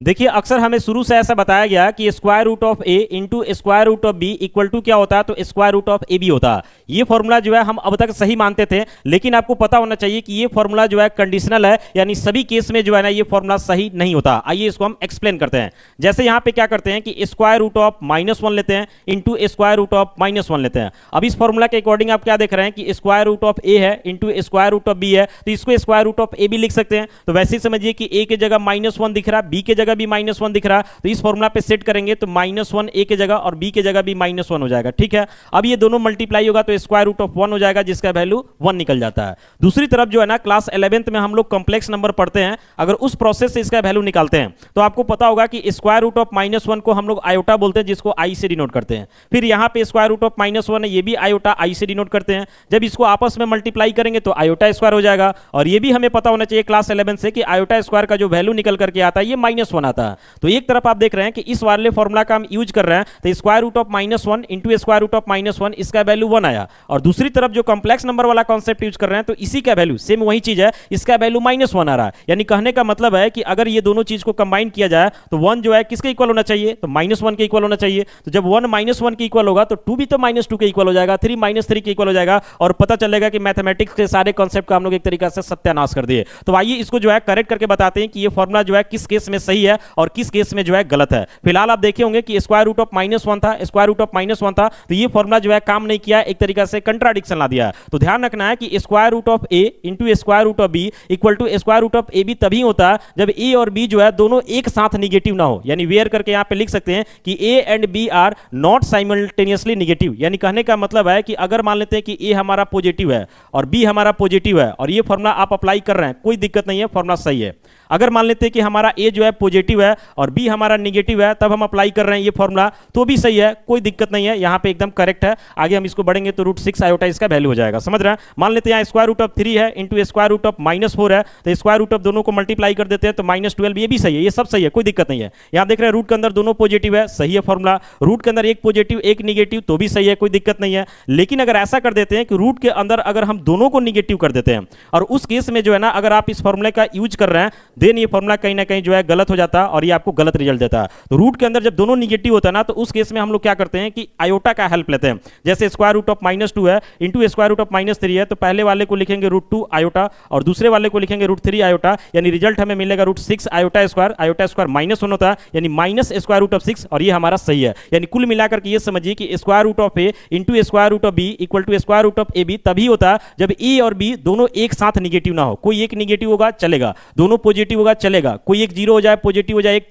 देखिए अक्सर हमें शुरू से ऐसा बताया गया कि square root of A into square root of B equal to क्या होता है, तो square root of A B होता है। ये फॉर्मूला जो है हम अब तक सही मानते थे, लेकिन आपको पता होना चाहिए कि ये फॉर्मूला जो है कंडीशनल है, यानी सभी केस में जो है ना ये फॉर्मूला सही नहीं होता। आइए इसको हम एक्सप्लेन करते हैं। जैसे यहाँ पे क्या करते हैं कि स्क्वायर रूट ऑफ -1 लेते हैं इंटू स्क्वायर रूट ऑफ -1 लेते हैं। अब इस फॉर्मूला के अकॉर्डिंग आप क्या देख रहे हैं कि स्क्वायर रूट ऑफ ए है into square root of B है, तो इसको स्क्वायर रूट ऑफ ए भी लिख सकते हैं। तो वैसे ही समझिए कि ए की जगह -1 दिख रहा है, बी की जगह भी -1 दिख रहा है, तो इस फॉर्मूला पे सेट करेंगे तो -1 ए की जगह और बी की जगह भी -1 हो जाएगा। ठीक है, अब ये दोनों मल्टीप्लाई होगा तो स्क्वायर रूट ऑफ 1 हो जाएगा, जिसका वैल्यू 1 निकल जाता है। दूसरी तरफ जो है ना क्लास 11th में हम लोग कॉम्प्लेक्स नंबर पढ़ते हैं, अगर उस प्रोसेस से इसका वैल्यू निकालते हैं तो आपको पता होगा कि स्क्वायर रूट ऑफ -1 को हम लोग आयोटा बोलते हैं, जिसको आई से डिनोट करते हैं। फिर यहाँ पे स्क्वायर रूट ऑफ -1 है, ये भी आयोटा आई से डिनोट करते हैं। जब इसको आपस में मल्टीप्लाई करेंगे तो आयोटा स्क्वायर हो जाएगा, और ये भी हमें पता होना चाहिए क्लास 11 से कि आयोटा स्क्वायर का जो वैल्यू निकल करके आता है ये -1 आता है। तो एक तरफ आप देख रहे हैं कि इस वाले फॉर्मूला का हम यूज कर रहे हैं, तो square root of -1 into square root of -1 इसका वैल्यू 1 आया, और दूसरी तरफ जो कॉम्प्लेक्स नंबर वाला कॉन्सेप्ट यूज कर रहे हैं तो इसी का वैल्यू सेम वही चीज है, इसका वैल्यू -1 आ रहा है। यानी कहने का मतलब है कि अगर ये दोनों चीज को कंबाइन किया जाए तो 1 जो है किसके इक्वल होना चाहिए, तो -1 के इक्वल होना चाहिए। तो जब 1 -1 के इक्वल होगा तो 2 भी तो -2 के इक्वल हो जाएगा, 3 -3 के इक्वल हो जाएगा, और पता चलेगा कि मैथमेटिक्स के सारे कॉन्सेप्ट का हम लोग एक तरीका से सत्यानाश कर दिए। तो आइए इसको जो है करेक्ट करके बताते हैं कि ये फॉर्मूला जो है किस केस में सही है और किस केस में जो है गलत है। फिलहाल आप देखे होंगे कि स्क्वायर रूट ऑफ -1 था, स्क्वायर रूट ऑफ -1 था, तो ये फॉर्मूला जो है काम नहीं किया, एक तरीका से कंट्राडिक्शन ला दिया। तो ध्यान रखना है कि square root of A into square root of B equal to square root of A B तभी होता है जब ए और बी जो है दोनों एक साथ निगेटिव ना हो। यानी वेयर करके यहां पे लिख सकते हैं कि A and B are not simultaneously negative. यानी कहने का मतलब है कि अगर मान लेते हैं कि ए हमारा पॉजिटिव है और बी हमारा पॉजिटिव है, और ये फॉर्मूला आप अप्लाई कर रहे हैं, कोई दिक्कत नहीं है, फॉर्मूला सही है। अगर मान लेते हैं कि हमारा ए जो है पॉजिटिव है और बी हमारा निगेटिव है, तब हम अप्लाई कर रहे हैं ये फॉर्मूला, तो भी सही है, कोई दिक्कत नहीं है, यहाँ पे एकदम करेक्ट है। आगे हम इसको बढ़ेंगे तो √6 आयोटा इसका वैल्यू हो जाएगा, समझ रहे हैं। मान लेते हैं यहाँ स्क्वायर रूट ऑफ 3 है इंटू स्क्वायर रूट ऑफ -4 है, तो स्क्वायर रूट ऑफ दोनों को मल्टीप्लाई कर देते हैं तो -12, ये भी सही है, ये सब सही है, कोई दिक्कत नहीं है। यहाँ देख रहे हैं रूट के अंदर दोनों पॉजिटिव है, सही है फॉर्मूला। रूट के अंदर एक पॉजिटिव एक निगेटिव, तो भी सही है, कोई दिक्कत नहीं है। लेकिन अगर ऐसा कर देते हैं कि रूट के अंदर अगर हम दोनों को निगेटिव कर देते हैं, और उस केस में जो है ना अगर आप इस फॉर्मूले का यूज कर रहे हैं, देन ये फॉर्मूला कहीं ना कहीं जो है गलत हो जाता है और ये आपको गलत रिजल्ट देता है। तो रूट के अंदर जब दोनों निगेटिव होता है ना, तो उस केस में हम लोग क्या करते हैं कि आयोटा का हेल्प लेते हैं। जैसे स्क्वायर रूट ऑफ -2 है इंटू स्क्वायर रूट ऑफ -3 है, तो पहले वाले को लिखेंगे √2 आयोटा और दूसरे वाले को लिखेंगे √3 आयोटा, यानी रिजल्ट हमें मिलेगा √6 आयोटा स्क्वायर। आयोटा स्क्वायर -1 होता है, यानी माइनस स्क्वायर रूट ऑफ 6, और ये हमारा सही है। यानी कुल मिलाकर के ये समझिए कि square root of A into square root of B equal to square root of A B तभी होता है जब ए और बी दोनों एक साथ निगेटिव ना हो। कोई एक निगेटिव होगा चलेगा, दोनों पॉजिटिव होगा चलेगा, कोई एक जीरो हो जाए पॉजिटिव हो जाए, एक